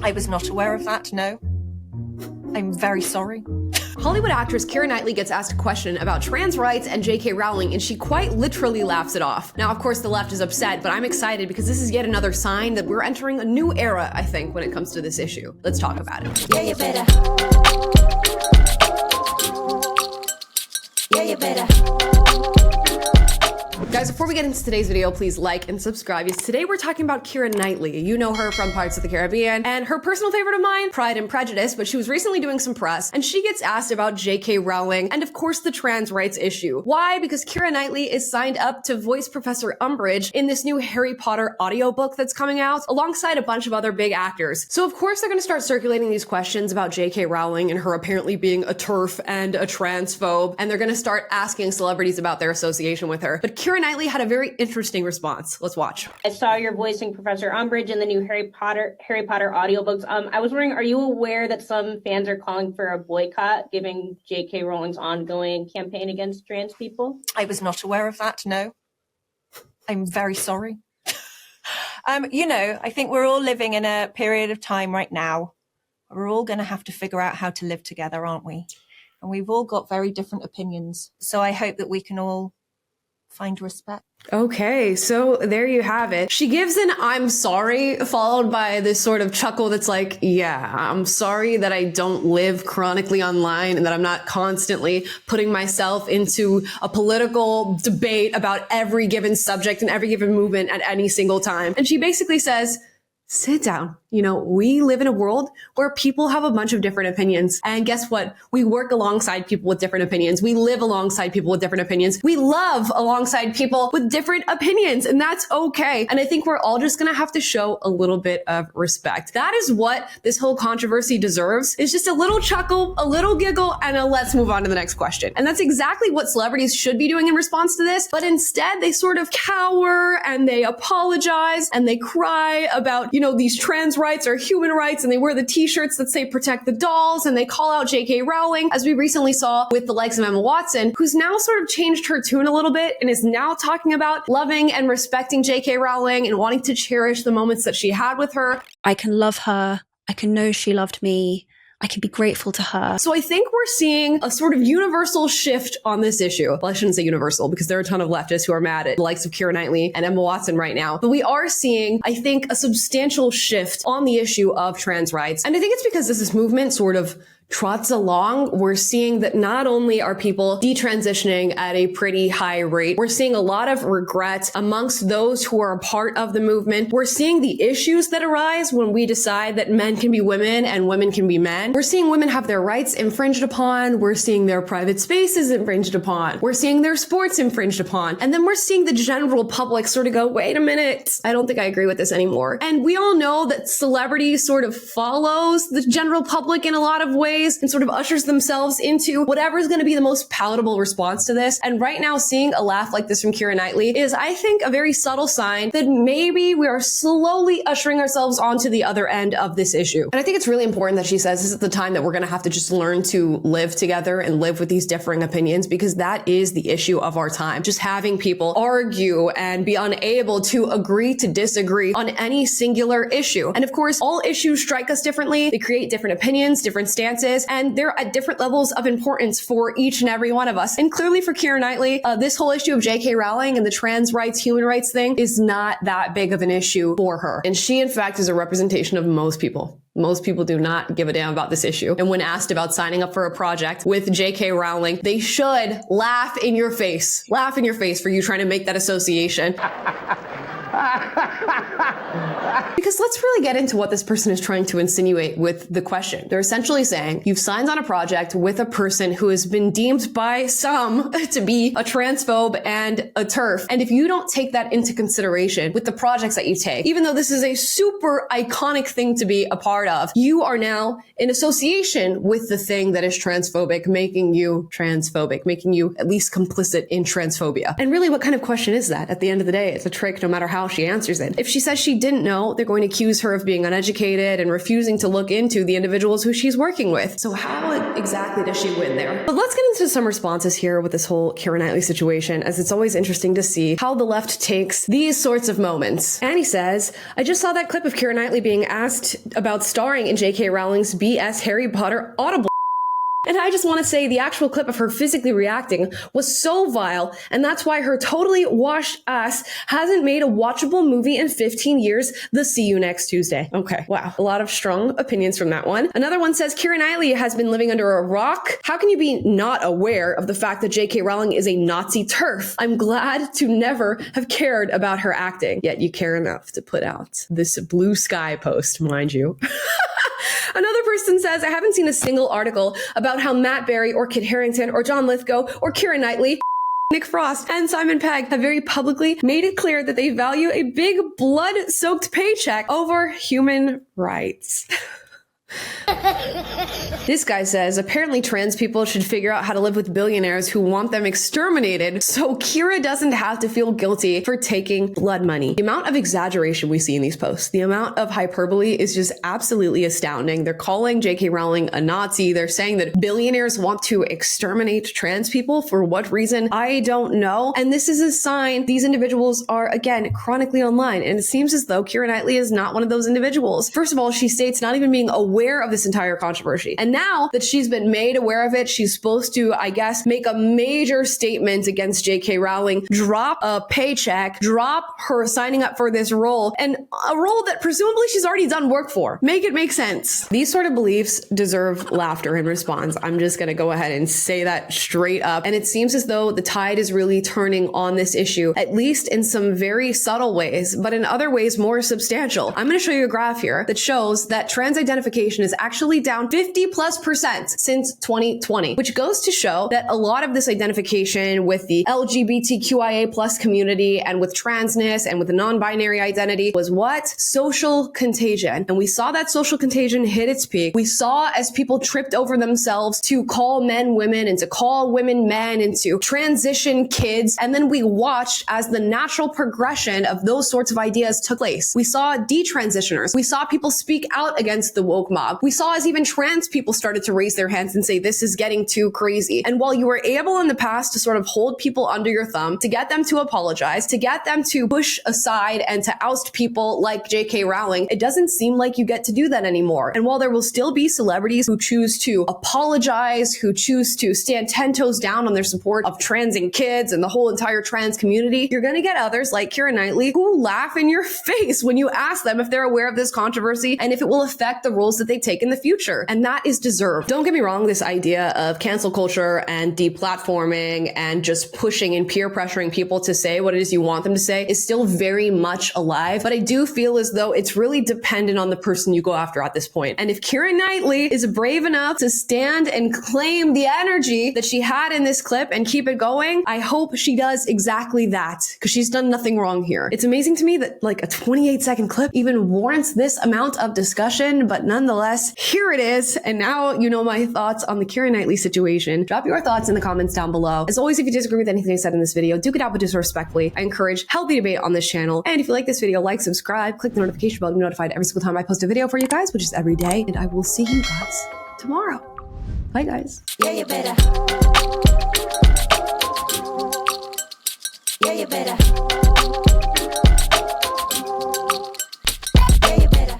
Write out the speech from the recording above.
I was not aware of that, no. I'm very sorry. Hollywood actress Keira Knightley gets asked a question about trans rights and JK Rowling, and she quite literally laughs it off. Now, of course, the left is upset, but I'm excited because this is yet another sign that we're entering a new era, I think, when it comes to this issue. Let's talk about it. Yeah, you better. Yeah, you better. Guys, before we get into today's video, please like and subscribe. Yes, today we're talking about Keira Knightley. You know her from Pirates of the Caribbean, and her personal favorite of mine, Pride and Prejudice, but she was recently doing some press, and she gets asked about JK Rowling and, of course, the trans rights issue. Why? Because Keira Knightley is signed up to voice Professor Umbridge in this new Harry Potter audiobook that's coming out, alongside a bunch of other big actors. So, of course, they're going to start circulating these questions about JK Rowling and her apparently being a TERF and a transphobe, and they're going to start asking celebrities about their association with her. But Keira Knightley had a very interesting response. Let's watch. I saw you're voicing Professor Umbridge in the new Harry Potter audiobooks. I was wondering, are you aware that some fans are calling for a boycott, given JK Rowling's ongoing campaign against trans people? I was not aware of that, no. I'm very sorry. You know, I think we're all living in a period of time right now. We're all going to have to figure out how to live together, aren't we? And we've all got very different opinions. So I hope that we can all find respect. Okay, so there you have it. She gives an "I'm sorry" followed by this sort of chuckle that's like, yeah, I'm sorry that I don't live chronically online and that I'm not constantly putting myself into a political debate about every given subject and every given movement at any single time. And she basically says, sit down. You know, we live in a world where people have a bunch of different opinions. And guess what? We work alongside people with different opinions. We live alongside people with different opinions. We love alongside people with different opinions. And that's okay. And I think we're all just going to have to show a little bit of respect. That is what this whole controversy deserves, is just a little chuckle, a little giggle, and a let's move on to the next question. And that's exactly what celebrities should be doing in response to this. But instead, they sort of cower and they apologize and they cry about, you know, these trans rights or human rights, and they wear the t-shirts that say protect the dolls, and they call out JK Rowling, as we recently saw with the likes of Emma Watson, who's now sort of changed her tune a little bit and is now talking about loving and respecting JK Rowling and wanting to cherish the moments that she had with her. I can love her. I can know she loved me. I can be grateful to her. So I think we're seeing a sort of universal shift on this issue. Well, I shouldn't say universal because there are a ton of leftists who are mad at the likes of Keira Knightley and Emma Watson right now. But we are seeing, I think, a substantial shift on the issue of trans rights. And I think it's because as this movement sort of trots along, we're seeing that not only are people detransitioning at a pretty high rate, we're seeing a lot of regret amongst those who are a part of the movement. We're seeing the issues that arise when we decide that men can be women and women can be men. We're seeing women have their rights infringed upon. We're seeing their private spaces infringed upon. We're seeing their sports infringed upon. And then we're seeing the general public sort of go, wait a minute, I don't think I agree with this anymore. And we all know that celebrity sort of follows the general public in a lot of ways and sort of ushers themselves into whatever is going to be the most palatable response to this. And right now, seeing a laugh like this from Keira Knightley is, I think, a very subtle sign that maybe we are slowly ushering ourselves onto the other end of this issue. And I think it's really important that she says this is the time that we're going to have to just learn to live together and live with these differing opinions, because that is the issue of our time. Just having people argue and be unable to agree to disagree on any singular issue. And of course, all issues strike us differently. They create different opinions, different stances, and they're at different levels of importance for each and every one of us. And clearly for Keira Knightley, this whole issue of JK Rowling and the trans rights, human rights thing is not that big of an issue for her. And she, in fact, is a representation of most people. Most people do not give a damn about this issue. And when asked about signing up for a project with JK Rowling, they should laugh in your face. Laugh in your face for you trying to make that association. Because let's really get into what this person is trying to insinuate with the question. They're essentially saying you've signed on a project with a person who has been deemed by some to be a transphobe and a TERF. And if you don't take that into consideration with the projects that you take, even though this is a super iconic thing to be a part of, you are now in association with the thing that is transphobic, making you transphobic, making you at least complicit in transphobia. And really, what kind of question is that? At the end of the day, it's a trick no matter how she answers it. If she says she didn't know, They're going to accuse her of being uneducated and refusing to look into the individuals who she's working with. So how exactly does she win there? But let's get into some responses here with this whole Keira Knightley situation, as it's always interesting to see how the left takes these sorts of moments. Annie says, I just saw that clip of Keira Knightley being asked about starring in JK Rowling's BS Harry Potter audible. And I just want to say the actual clip of her physically reacting was so vile, and that's why her totally washed ass hasn't made a watchable movie in 15 years. The see you next Tuesday. Okay, wow. A lot of strong opinions from that one. Another one says, Keira Knightley has been living under a rock. How can you be not aware of the fact that JK Rowling is a Nazi TERF? I'm glad to never have cared about her acting. Yet you care enough to put out this blue sky post, mind you. Another person says, I haven't seen a single article about how Matt Berry or Kit Harington or John Lithgow or Keira Knightley, Nick Frost, and Simon Pegg have very publicly made it clear that they value a big blood-soaked paycheck over human rights. This guy says, apparently trans people should figure out how to live with billionaires who want them exterminated so Keira doesn't have to feel guilty for taking blood money. The amount of exaggeration we see in these posts, the amount of hyperbole is just absolutely astounding. They're calling JK Rowling a Nazi. They're saying that billionaires want to exterminate trans people. For what reason? I don't know. And this is a sign these individuals are, again, chronically online. And it seems as though Keira Knightley is not one of those individuals. First of all, she states not even being aware of this entire controversy. And now that she's been made aware of it, she's supposed to, I guess, make a major statement against JK Rowling, drop a paycheck, drop her signing up for this role, and a role that presumably she's already done work for. Make it make sense. These sort of beliefs deserve laughter in response. I'm just going to go ahead and say that straight up. And it seems as though the tide is really turning on this issue, at least in some very subtle ways, but in other ways more substantial. I'm going to show you a graph here that shows that trans identification is actually down 50+% since 2020, which goes to show that a lot of this identification with the LGBTQIA plus community and with transness and with the non-binary identity was what? Social contagion. And we saw that social contagion hit its peak. We saw as people tripped over themselves to call men women and to call women men and to transition kids. And then we watched as the natural progression of those sorts of ideas took place. We saw detransitioners. We saw people speak out against the woke mob. We saw as even trans people started to raise their hands and say, this is getting too crazy. And while you were able in the past to sort of hold people under your thumb, to get them to apologize, to get them to push aside and to oust people like JK Rowling, it doesn't seem like you get to do that anymore. And while there will still be celebrities who choose to apologize, who choose to stand 10 toes down on their support of transing kids and the whole entire trans community, you're going to get others like Keira Knightley who laugh in your face when you ask them if they're aware of this controversy and if it will affect the roles that they take in the future. And that is deserved. Don't get me wrong, this idea of cancel culture and deplatforming and just pushing and peer pressuring people to say what it is you want them to say is still very much alive. But I do feel as though it's really dependent on the person you go after at this point. And if Keira Knightley is brave enough to stand and claim the energy that she had in this clip and keep it going, I hope she does exactly that, because she's done nothing wrong here. It's amazing to me that like a 28-second clip even warrants this amount of discussion, but nonetheless, here it is. And now you know my thoughts on the Keira Knightley situation. Drop your thoughts in the comments down below. As always, if you disagree with anything I said in this video, do get out but disrespectfully. I encourage healthy debate on this channel. And if you like this video, like, subscribe, click the notification bell to be notified every single time I post a video for you guys, which is every day. And I will see you guys tomorrow. Bye, guys. Yeah, you better. Yeah, you better.